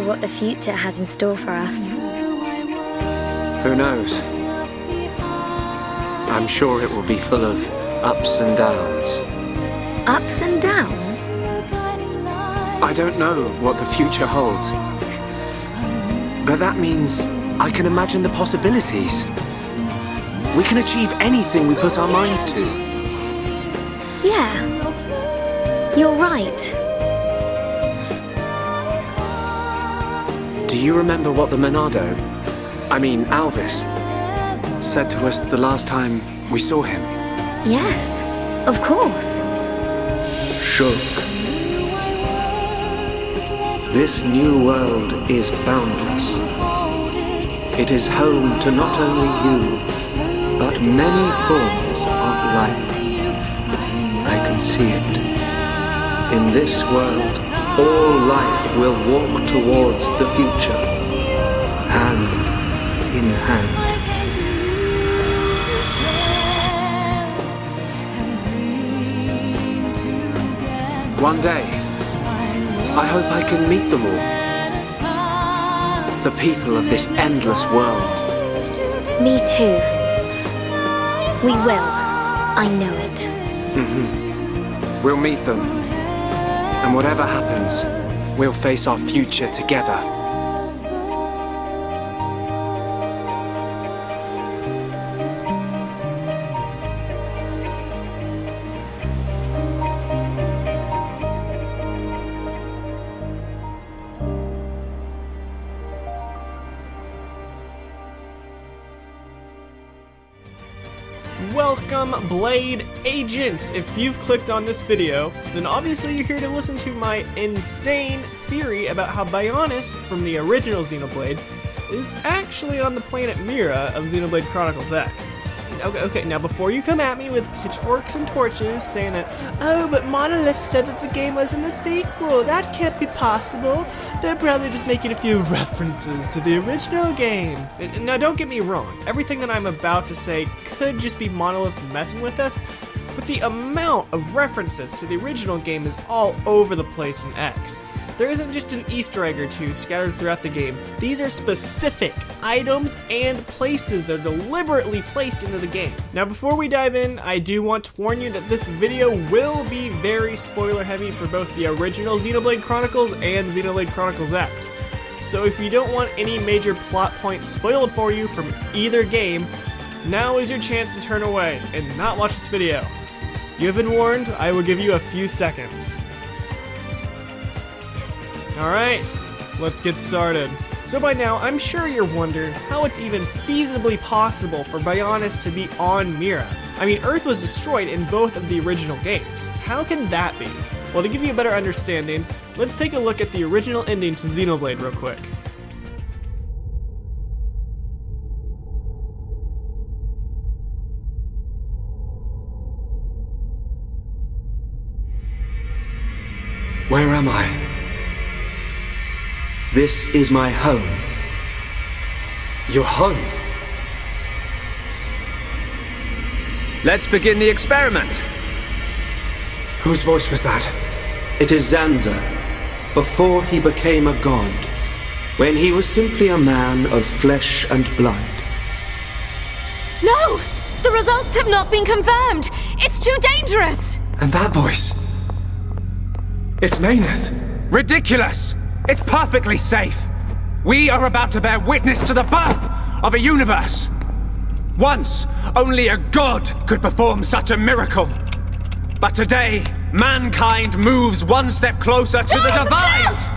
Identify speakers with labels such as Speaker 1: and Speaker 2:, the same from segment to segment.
Speaker 1: what the future has in store for us.
Speaker 2: Who knows? I'm sure it will be full of ups and downs.
Speaker 1: Ups and downs?
Speaker 2: I don't know what the future holds. But that means I can imagine the possibilities. We can achieve anything we put our minds to.
Speaker 1: Yeah. You're right.
Speaker 2: Do you remember what the Alvis, said to us the last time we saw him?
Speaker 1: Yes, of course.
Speaker 3: Shulk. This new world is boundless. It is home to not only you, but many forms of life. I can see it. In this world, all life will walk towards the future, hand in hand.
Speaker 2: One day, I hope I can meet them all. The people of this endless world.
Speaker 1: Me too. We will. I know it.
Speaker 2: We'll meet them. And whatever happens, we'll face our future together.
Speaker 4: Welcome, Blade Agents! If you've clicked on this video, then obviously you're here to listen to my insane theory about how Bionis from the original Xenoblade is actually on the planet Mira of Xenoblade Chronicles X. Okay, now before you come at me with pitchforks and torches saying that, oh, but Monolith said that the game wasn't a sequel, that can't be possible, they're probably just making a few references to the original game. Now don't get me wrong, everything that I'm about to say could just be Monolith messing with us, but the amount of references to the original game is all over the place in X. There isn't just an Easter egg or two scattered throughout the game. These are specific items and places that are deliberately placed into the game. Now before we dive in, I do want to warn you that this video will be very spoiler heavy for both the original Xenoblade Chronicles and Xenoblade Chronicles X. So if you don't want any major plot points spoiled for you from either game, now is your chance to turn away and not watch this video. You have been warned, I will give you a few seconds. Alright, let's get started. So by now, I'm sure you're wondering how it's even feasibly possible for Bionis to be on Mira. I mean, Earth was destroyed in both of the original games. How can that be? Well, to give you a better understanding, let's take a look at the original ending to Xenoblade real quick.
Speaker 2: Where am I?
Speaker 3: This is my home.
Speaker 2: Your home? Let's begin the experiment. Whose voice was that?
Speaker 3: It is Zanza, before he became a god, when he was simply a man of flesh and blood.
Speaker 5: No! The results have not been confirmed! It's too dangerous!
Speaker 2: And that voice? It's Mayneth. Ridiculous! It's perfectly safe. We are about to bear witness to the birth of a universe. Once, only a god could perform such a miracle. But today, mankind moves one step closer to the divine!
Speaker 5: Yes!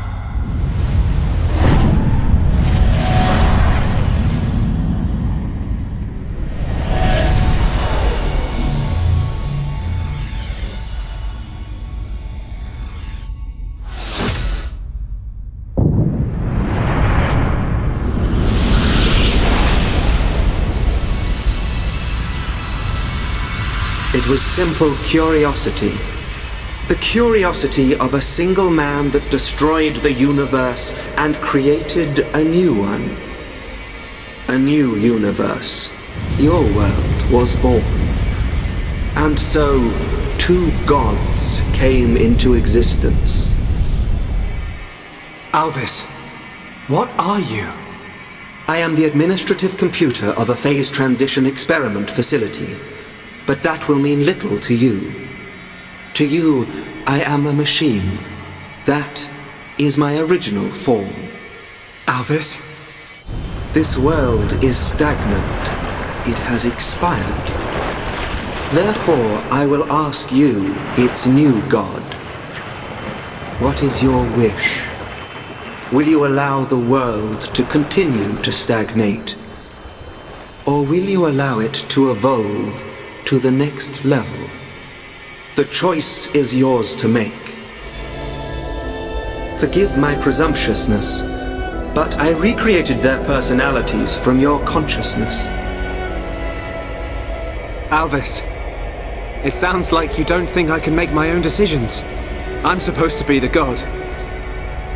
Speaker 3: It was simple curiosity. The curiosity of a single man that destroyed the universe and created a new one. A new universe. Your world was born. And so, two gods came into existence.
Speaker 2: Alvis, What are you?
Speaker 3: I am the administrative computer of a phase transition experiment facility, but that will mean little to you. To you, I am a machine. That is my original form.
Speaker 2: Alvis?
Speaker 3: This world is stagnant. It has expired. Therefore, I will ask you, its new god. What is your wish? Will you allow the world to continue to stagnate? Or will you allow it to evolve to the next level? The choice is yours to make. Forgive my presumptuousness, but I recreated their personalities from your consciousness.
Speaker 2: Alvis, it sounds like you don't think I can make my own decisions. I'm supposed to be the god.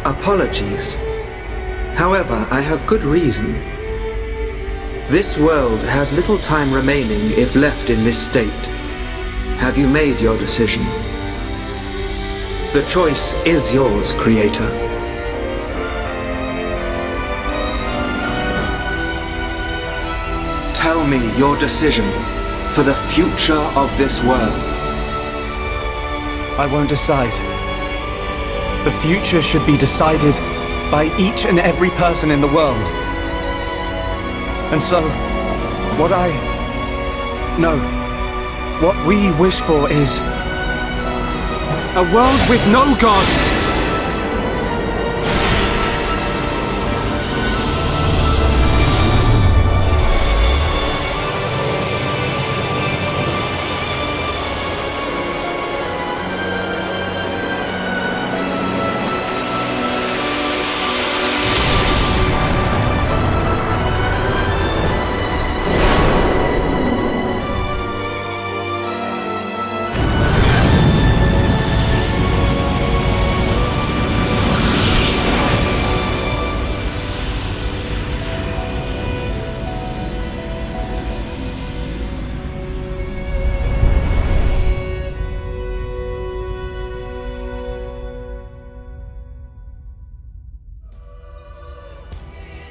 Speaker 3: Apologies. However, I have good reason. This world has little time remaining if left in this state. Have you made your decision? The choice is yours, Creator. Tell me your decision for the future of this world.
Speaker 2: I won't decide. The future should be decided by each and every person in the world. And so, what we wish for is a world with no gods!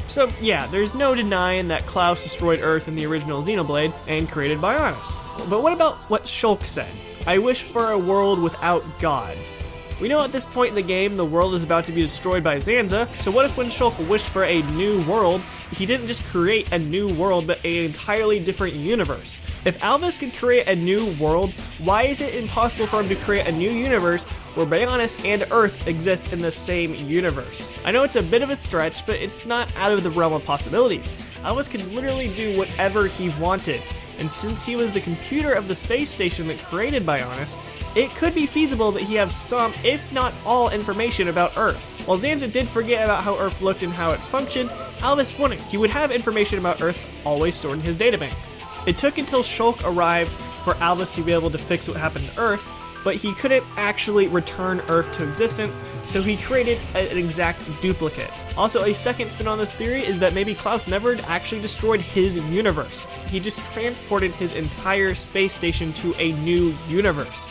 Speaker 4: So yeah, there's no denying that Klaus destroyed Earth in the original Xenoblade and created Bionis. But what about what Shulk said? I wish for a world without gods. We know at this point in the game the world is about to be destroyed by Zanza, so what if when Shulk wished for a new world, he didn't just create a new world but an entirely different universe? If Alvis could create a new world, why is it impossible for him to create a new universe where Bionis and Earth exist in the same universe? I know it's a bit of a stretch, but it's not out of the realm of possibilities. Alvis could literally do whatever he wanted, and since he was the computer of the space station that created Bionis, it could be feasible that he have some, if not all, information about Earth. While Zanza did forget about how Earth looked and how it functioned, Alvis wouldn't. He would have information about Earth always stored in his databanks. It took until Shulk arrived for Alvis to be able to fix what happened to Earth, but he couldn't actually return Earth to existence, so he created an exact duplicate. Also, a second spin on this theory is that maybe Klaus never actually destroyed his universe. He just transported his entire space station to a new universe.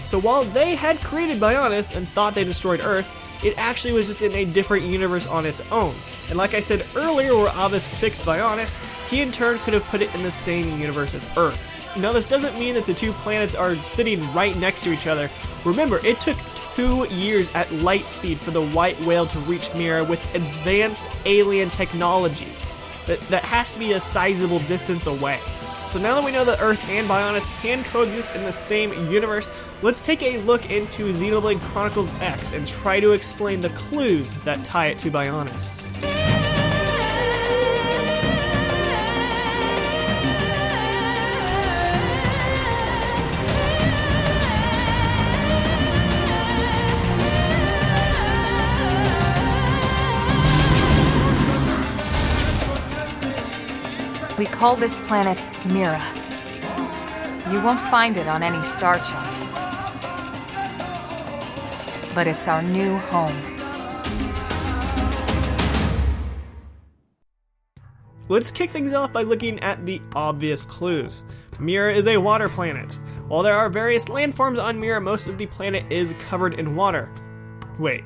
Speaker 4: So while they had created Bionis and thought they destroyed Earth, it actually was just in a different universe on its own. And like I said earlier, where Alvis fixed Bionis, he in turn could have put it in the same universe as Earth. Now, this doesn't mean that the two planets are sitting right next to each other. Remember, it took 2 years at light speed for the white whale to reach Mira with advanced alien technology. That has to be a sizable distance away. So now that we know that Earth and Bionis can coexist in the same universe, let's take a look into Xenoblade Chronicles X and try to explain the clues that tie it to Bionis.
Speaker 6: We call this planet Mira. You won't find it on any star chart. But it's our new home.
Speaker 4: Let's kick things off by looking at the obvious clues. Mira is a water planet. While there are various landforms on Mira, most of the planet is covered in water. Wait,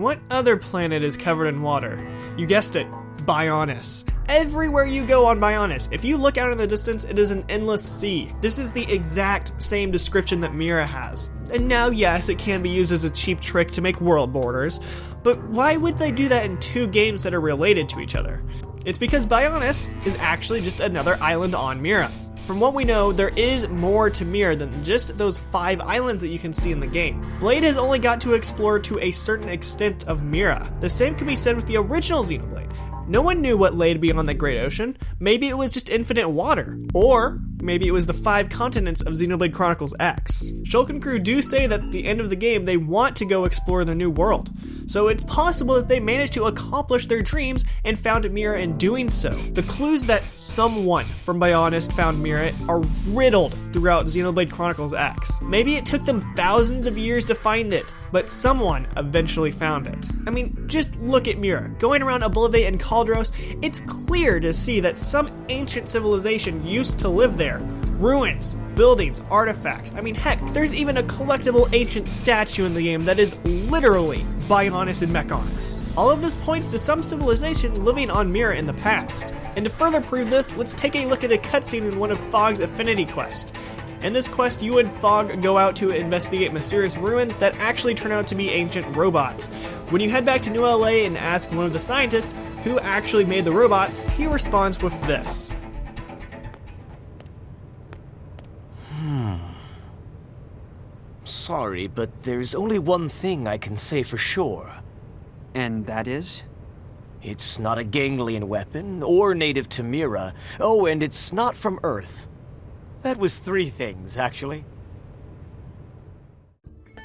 Speaker 4: What other planet is covered in water? You guessed it, Bionis. Everywhere you go on Bionis, if you look out in the distance, it is an endless sea. This is the exact same description that Mira has. And now, yes, it can be used as a cheap trick to make world borders, but why would they do that in two games that are related to each other? It's because Bionis is actually just another island on Mira. From what we know, there is more to Mira than just those 5 islands that you can see in the game. Blade has only got to explore to a certain extent of Mira. The same can be said with the original Xenoblade. No one knew what lay beyond the Great Ocean. Maybe it was just infinite water. Or maybe it was the 5 continents of Xenoblade Chronicles X. Shulk and crew do say that at the end of the game they want to go explore the new world. So it's possible that they managed to accomplish their dreams and found Mira in doing so. The clues that someone from Bionis found Mira are riddled throughout Xenoblade Chronicles X. Maybe it took them thousands of years to find it, but someone eventually found it. I mean, just look at Mira. Going around Oblivate and Caldros, it's clear to see that some ancient civilization used to live there. Ruins, buildings, artifacts. I mean, heck, there's even a collectible ancient statue in the game that is literally Bionis and Mechonis. All of this points to some civilization living on Mira in the past. And to further prove this, let's take a look at a cutscene in one of Fogg's Affinity quests. In this quest, you and Fogg go out to investigate mysterious ruins that actually turn out to be ancient robots. When you head back to New LA and ask one of the scientists who actually made the robots, he responds with this.
Speaker 7: Sorry, but there's only one thing I can say for sure.
Speaker 8: And that is?
Speaker 7: It's not a ganglion weapon, or native to Mira. Oh, and it's not from Earth. That was 3 things, actually.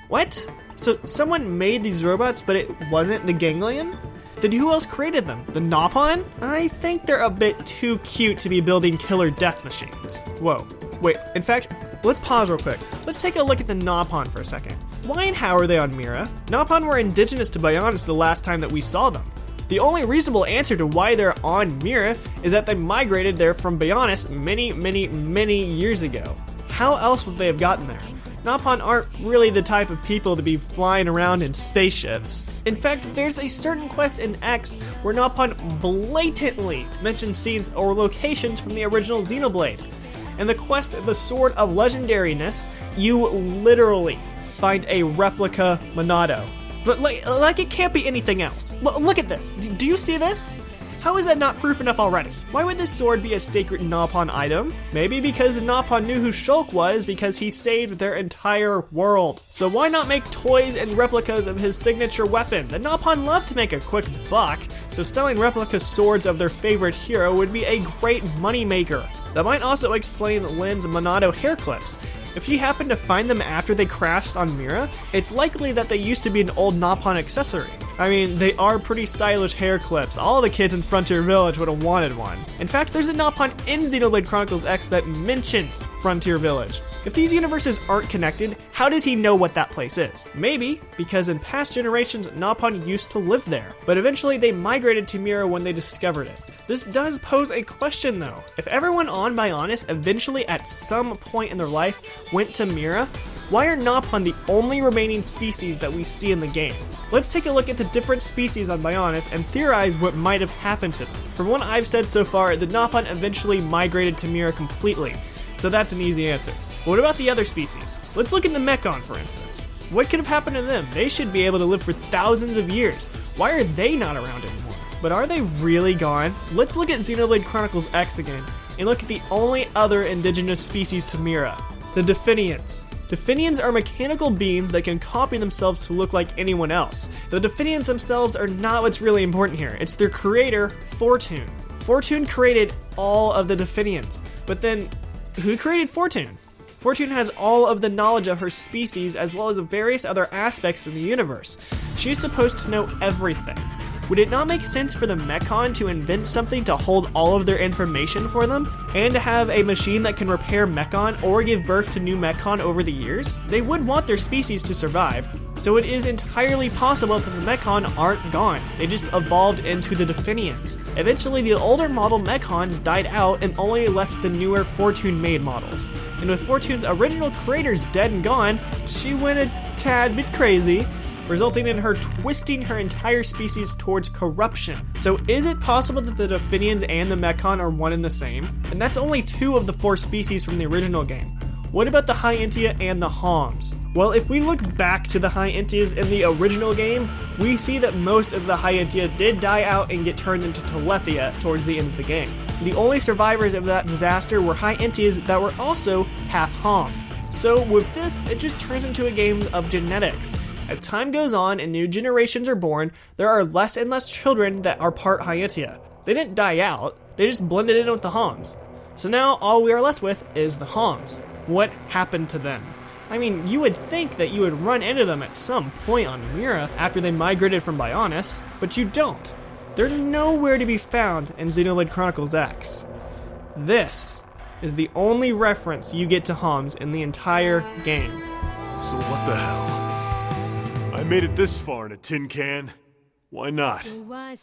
Speaker 4: What? So someone made these robots, but it wasn't the ganglion? Then who else created them? The Nopon? I think they're a bit too cute to be building killer death machines. Whoa. Wait, in fact, let's pause real quick. Let's take a look at the Nopon for a second. Why and how are they on Mira? Nopon were indigenous to Bionis the last time that we saw them. The only reasonable answer to why they're on Mira is that they migrated there from Bionis many years ago. How else would they have gotten there? Nopon aren't really the type of people to be flying around in spaceships. In fact, there's a certain quest in X where Nopon blatantly mentions scenes or locations from the original Xenoblade. In the quest, The Sword of Legendariness, you literally find a replica Monado. Like it can't be anything else. Look at this. Do you see this? How is that not proof enough already? Why would this sword be a sacred Nopon item? Maybe because the Nopon knew who Shulk was because he saved their entire world. So why not make toys and replicas of his signature weapon? The Nopon love to make a quick buck, so selling replica swords of their favorite hero would be a great moneymaker. That might also explain Lynn's Monado hair clips. If she happened to find them after they crashed on Mira, it's likely that they used to be an old Nopon accessory. I mean, they are pretty stylish hair clips. All the kids in Frontier Village would have wanted one. In fact, there's a Nopon in Xenoblade Chronicles X that mentioned Frontier Village. If these universes aren't connected, how does he know what that place is? Maybe because in past generations, Nopon used to live there, but eventually they migrated to Mira when they discovered it. This does pose a question though. If everyone on Bionis eventually at some point in their life went to Mira, why are Nopon the only remaining species that we see in the game? Let's take a look at the different species on Bionis and theorize what might have happened to them. From what I've said so far, the Nopon eventually migrated to Mira completely, so that's an easy answer. But what about the other species? Let's look at the Mechon for instance. What could have happened to them? They should be able to live for thousands of years. Why are they not around anymore? But are they really gone? Let's look at Xenoblade Chronicles X again, and look at the only other indigenous species to Mira, the Definians. Definians are mechanical beings that can copy themselves to look like anyone else. The Definians themselves are not what's really important here, it's their creator, Fortune. Fortune created all of the Definians, but then who created Fortune? Fortune has all of the knowledge of her species as well as various other aspects in the universe. She's supposed to know everything. Would it not make sense for the Mechon to invent something to hold all of their information for them, and to have a machine that can repair Mechon or give birth to new Mechon over the years? They would want their species to survive, so it is entirely possible that the Mechon aren't gone. They just evolved into the Definians. Eventually, the older model Mechons died out and only left the newer Fortune-made models. And with Fortune's original creators dead and gone, she went a tad bit crazy resulting in her twisting her entire species towards corruption. So is it possible that the Definians and the Mechon are one and the same? And that's only 2 of the 4 species from the original game. What about the High-Entia and the Homs? Well, if we look back to the High-Entias in the original game, we see that most of the High-Entia did die out and get turned into Telethia towards the end of the game. The only survivors of that disaster were High-Entias that were also half Hom. So with this, it just turns into a game of genetics. As time goes on and new generations are born, there are less and less children that are part High-Entia. They didn't die out, they just blended in with the Homs. So now all we are left with is the Homs. What happened to them? I mean, you would think that you would run into them at some point on Mira after they migrated from Bionis, but you don't. They're nowhere to be found in Xenoblade Chronicles X. This is the only reference you get to Homs in the entire game.
Speaker 9: So what the hell? I made it this far in a tin can. Why not?
Speaker 6: Me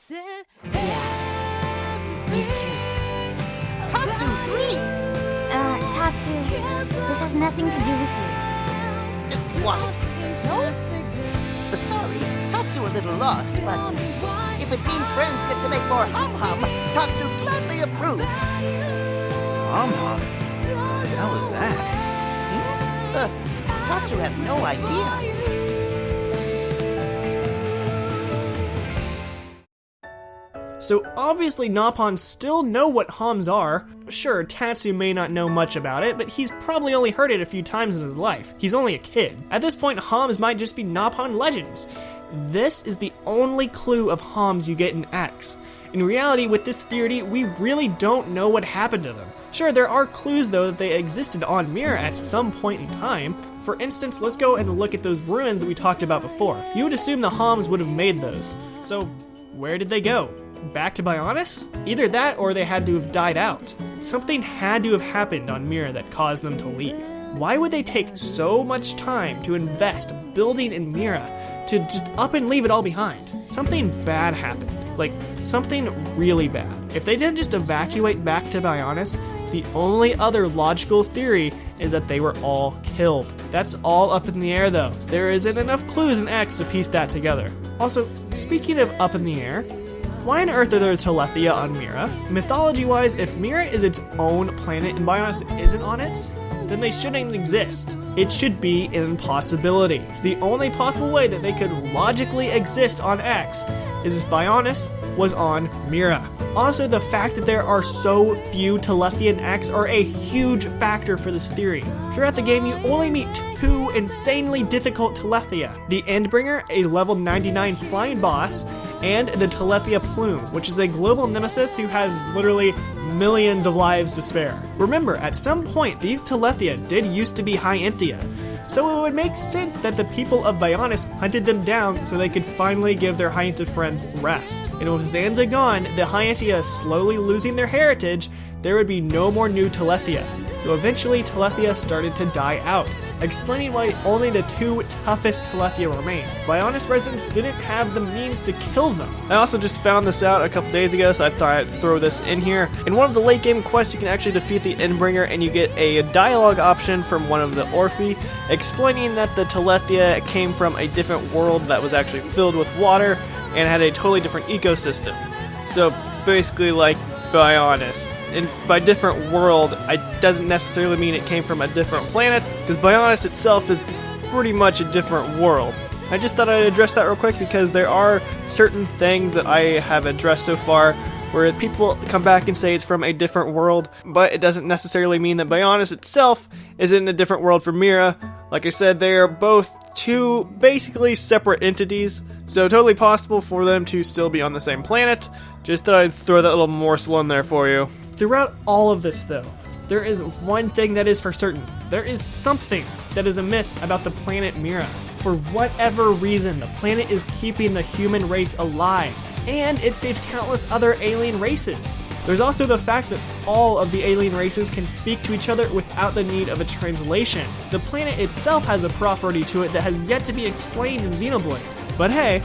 Speaker 6: too.
Speaker 10: Tatsu 3!
Speaker 1: Tatsu, this has nothing to do with you.
Speaker 10: What? No? Sorry, Tatsu a little lost, but if it means friends get to make more hum-hum, Tatsu gladly approves.
Speaker 8: Hum-hum? What the hell is that?
Speaker 10: Tatsu have no idea.
Speaker 4: So obviously Nopons still know what Homs are. Sure, Tatsu may not know much about it, but he's probably only heard it a few times in his life. He's only a kid. At this point, Homs might just be Nopon legends. This is the only clue of Homs you get in X. In reality, with this theory, we really don't know what happened to them. Sure, there are clues though that they existed on Mira at some point in time. For instance, let's go and look at those ruins that we talked about before. You would assume the Homs would have made those. So, where did they go? Back to Bionis? Either that or they had to have died out. Something had to have happened on Mira that caused them to leave. Why would they take so much time to invest building in Mira to just up and leave it all behind? Something bad happened. Like, something really bad. If they didn't just evacuate back to Bionis, the only other logical theory is that they were all killed. That's all up in the air though. There isn't enough clues in X to piece that together. Also, speaking of up in the air, why on earth are there Telethia on Mira? Mythology-wise, if Mira is its own planet and Bionis isn't on it, then they shouldn't exist. It should be an impossibility. The only possible way that they could logically exist on X is if Bionis was on Mira. Also, the fact that there are so few Telethia in X are a huge factor for this theory. Throughout the game, you only meet 2 insanely difficult Telethia. The Endbringer, a level 99 flying boss, and the Telethia Plume, which is a global nemesis who has literally millions of lives to spare. Remember, at some point, these Telethia did used to be High-Entia, so it would make sense that the people of Bionis hunted them down so they could finally give their High-Entia friends rest. And with Zanza gone, the High-Entia slowly losing their heritage, there would be no more new Telethia. So eventually Telethia started to die out, explaining why only the 2 toughest Telethia remained. Bionis residents didn't have the means to kill them. I also just found this out a couple days ago, so I thought I'd throw this in here. In one of the late game quests, you can actually defeat the Endbringer, and you get a dialogue option from one of the Orphi, explaining that the Telethia came from a different world that was actually filled with water and had a totally different ecosystem. So basically like Bionis. And by different world, it doesn't necessarily mean it came from a different planet, because Bionis itself is pretty much a different world. I just thought I'd address that real quick because there are certain things that I have addressed so far where people come back and say it's from a different world, but it doesn't necessarily mean that Bionis itself is in a different world from Mira. Like I said, they are both 2 basically separate entities, so totally possible for them to still be on the same planet. Just thought I'd throw that little morsel in there for you. Throughout all of this though, there is one thing that is for certain. There is something that is amiss about the planet Mira. For whatever reason, the planet is keeping the human race alive, and it staged countless other alien races. There's also the fact that all of the alien races can speak to each other without the need of a translation. The planet itself has a property to it that has yet to be explained in Xenoblade. But hey,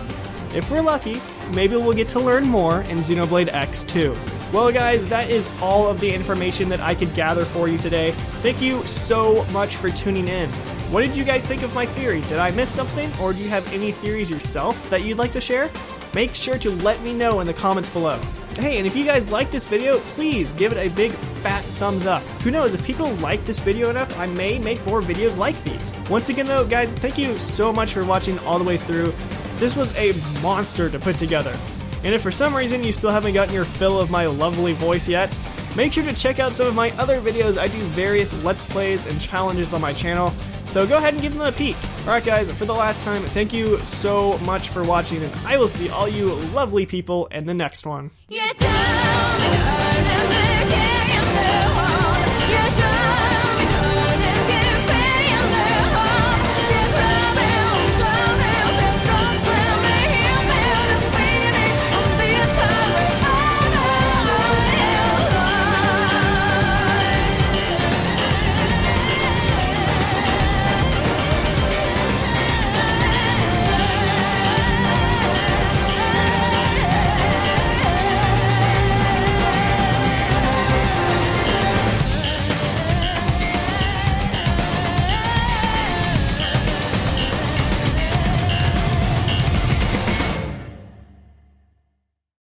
Speaker 4: if we're lucky, maybe we'll get to learn more in Xenoblade X 2. Well guys, that is all of the information that I could gather for you today. Thank you so much for tuning in. What did you guys think of my theory? Did I miss something, or do you have any theories yourself that you'd like to share? Make sure to let me know in the comments below. Hey, and if you guys like this video, please give it a big fat thumbs up. Who knows, if people like this video enough, I may make more videos like these. Once again though, guys, thank you so much for watching all the way through. This was a monster to put together. And if for some reason you still haven't gotten your fill of my lovely voice yet, make sure to check out some of my other videos. I do various Let's Plays and challenges on my channel, so go ahead and give them a peek. Alright guys, for the last time, thank you so much for watching, and I will see all you lovely people in the next one.
Speaker 5: Yeah,